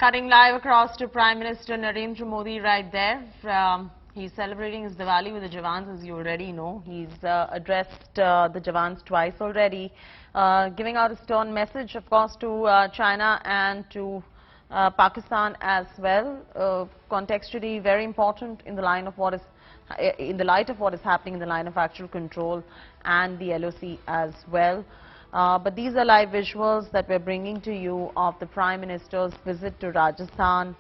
Cutting live across to Prime Minister Narendra Modi right there. He's celebrating his Diwali with the jawans, as you already know. He's addressed the jawans twice already, giving out a stern message, of course, to China and to Pakistan as well. Contextually very important in the line of what is light of what is happening in the line of actual control and the LOC as well. But these are live visuals that we're bringing to you of the Prime Minister's visit to Rajasthan.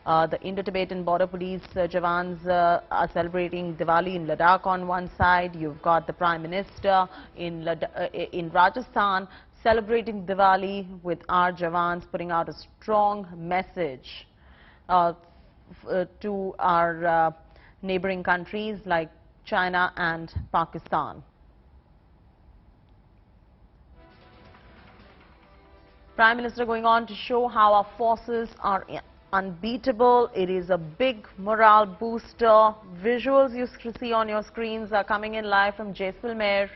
The Indo-Tibetan Border Police jawans are celebrating Diwali in Ladakh on one side. You've got the Prime Minister in Rajasthan celebrating Diwali with our jawans, putting out a strong message to our neighboring countries like China and Pakistan. Prime Minister going on to show how our forces are unbeatable. It is a big morale booster. Visuals you see on your screens are coming in live from Jaisalmer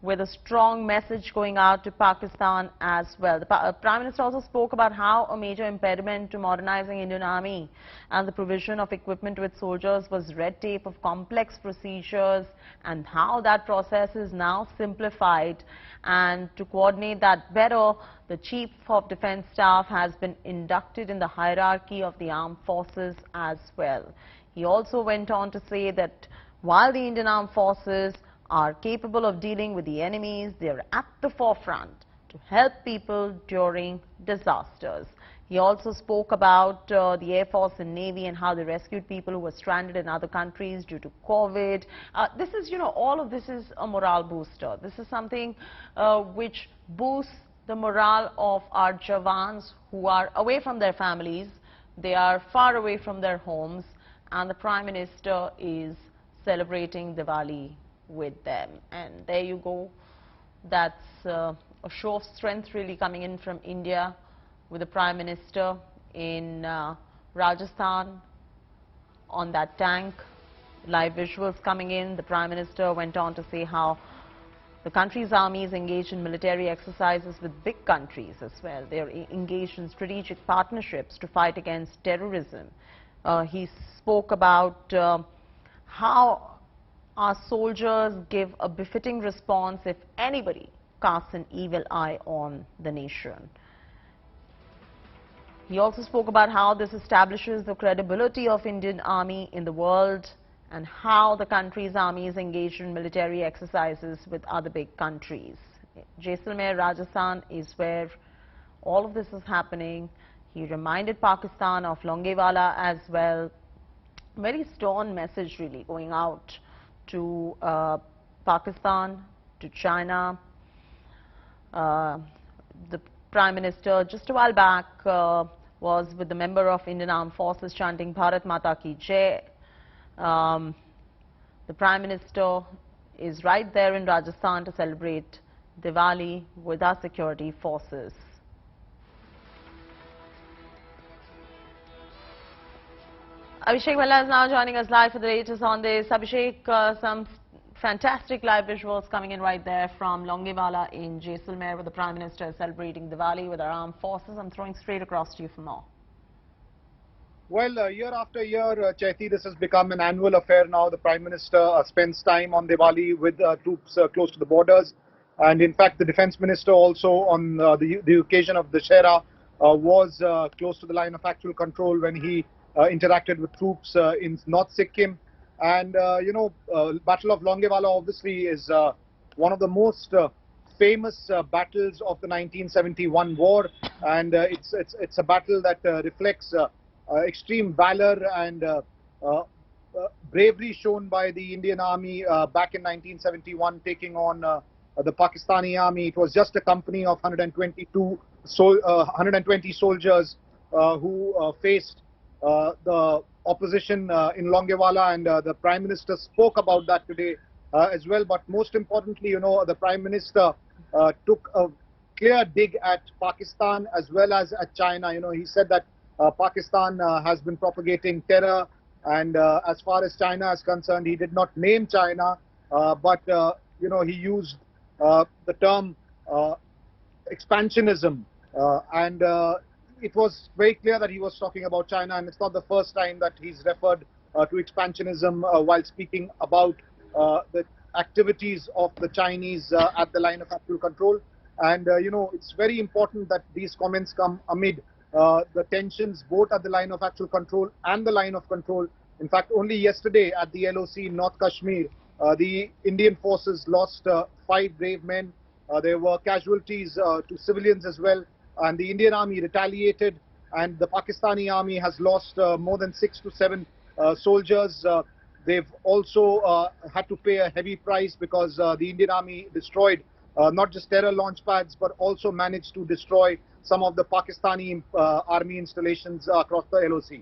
with a strong message going out to Pakistan as well. The Prime Minister also spoke about how a major impediment to modernizing Indian Army and the provision of equipment to its soldiers was red tape of complex procedures, and how that process is now simplified. And to coordinate that better, the Chief of Defence Staff has been inducted in the hierarchy of the armed forces as well. He also went on to say that while the Indian Armed Forces are capable of dealing with the enemies, they are at the forefront to help people during disasters. He also spoke about the Air Force and Navy and how they rescued people who were stranded in other countries due to COVID. This is, all of this is a morale booster. This is something which boosts the morale of our jawans who are away from their families. They are far away from their homes, and the Prime Minister is celebrating Diwali with them. And there you go. That's a show of strength really coming in from India, with the Prime Minister in Rajasthan on that tank. Live visuals coming in. The Prime Minister went on to say how the country's army is engaged in military exercises with big countries as well. They are engaged in strategic partnerships to fight against terrorism. He spoke about how our soldiers give a befitting response if anybody casts an evil eye on the nation. He also spoke about how this establishes the credibility of Indian Army in the world, and how the country's army is engaged in military exercises with other big countries. Jaisalmer, Rajasthan is where all of this is happening. He reminded Pakistan of Longewala as well. Very stern message really going out to Pakistan, to China. The Prime Minister just a while back was with the member of Indian Armed Forces chanting Bharat Mata Ki Jai. The Prime Minister is right there in Rajasthan to celebrate Diwali with our security forces. Abhishek Bhalla is now joining us live for the latest on this. Abhishek, some fantastic live visuals coming in right there from Longewala in Jaisalmer, where the Prime Minister is celebrating Diwali with our armed forces. I'm throwing straight across to you for more. Well, year after year, Chaiti, this has become an annual affair now. The Prime Minister spends time on Diwali with troops close to the borders. And in fact, the Defence Minister also on the occasion of Dussehra was close to the line of actual control when he interacted with troops in North Sikkim. And, Battle of Longewala obviously is one of the most famous battles of the 1971 war. And it's a battle that reflects extreme valor and bravery shown by the Indian Army back in 1971, taking on the Pakistani army. It was just a company of 120 soldiers who faced the opposition in Longewala, and the Prime Minister spoke about that today as well. But most importantly, the Prime Minister took a clear dig at Pakistan as well as at China. He said that Pakistan has been propagating terror, and as far as China is concerned, he did not name China, but he used the term expansionism, and it was very clear that he was talking about China, and it's not the first time that he's referred to expansionism while speaking about the activities of the Chinese at the line of actual control. And it's very important that these comments come amid the tensions both at the line of actual control and the line of control. In fact, only yesterday at the LOC in North Kashmir, the Indian forces lost 5 brave men. There were casualties to civilians as well, and the Indian army retaliated, and the Pakistani army has lost more than 6 to 7 soldiers. They've also had to pay a heavy price because the Indian army destroyed not just terror launch pads, but also managed to destroy some of the Pakistani army installations across the LOC.